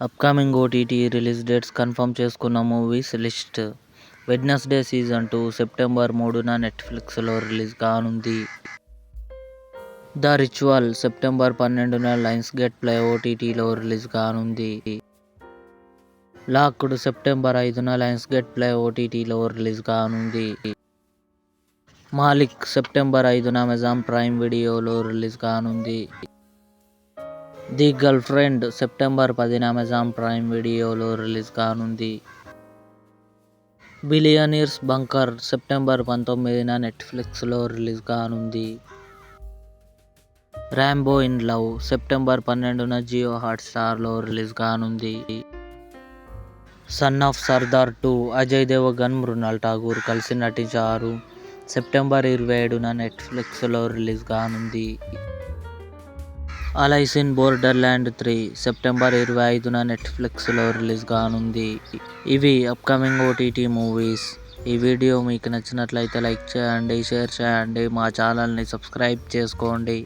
Upcoming OTT release dates confirm చేసుకున్న movies list. Wednesday season 2 September 3న నెట్ఫ్లిక్స్లో release కానుంది. ద రిచువల్ సెప్టెంబర్ 12న లయన్స్ గేట్ ప్లే ఓటీటీలో రిలీజ్ కానుంది. లాక్డ్ సెప్టెంబర్ 5న లయన్స్ గేట్ ప్లే ఓటీటీలో రిలీజ్ కానుంది. మాలిక్ సెప్టెంబర్ 5న అమెజాన్ ప్రైమ్ వీడియోలో రిలీజ్ కానుంది. ది గర్ల్ ఫ్రెండ్ సెప్టెంబర్ 10న అమెజాన్ ప్రైమ్ వీడియోలో రిలీజ్ కానుంది. బిలియనీర్స్ బంకర్ సెప్టెంబర్ 19న నెట్ఫ్లిక్స్లో రిలీజ్ కానుంది. ర్యాంబో ఇన్ లవ్ సెప్టెంబర్ 12న జియో హాట్స్టార్లో రిలీజ్ కానుంది. సన్ ఆఫ్ సర్దార్ 2 అజయ్ దేవగన్, మృణాల్ ఠాగూర్ కలిసి నటించారు. సెప్టెంబర్ 27న నెట్ఫ్లిక్స్లో రిలీజ్ కానుంది. అలైస్ ఇన్ బోర్డర్లాండ్ 3 సెప్టెంబర్ 25న నెట్ఫ్లిక్స్లో రిలీజ్ కానుంది. ఇవి అప్కమింగ్ ఓటీటీ మూవీస్. ఈ వీడియో మీకు నచ్చినట్లయితే లైక్ చేయండి, షేర్ చేయండి, మా ఛానల్ని సబ్స్క్రైబ్ చేసుకోండి.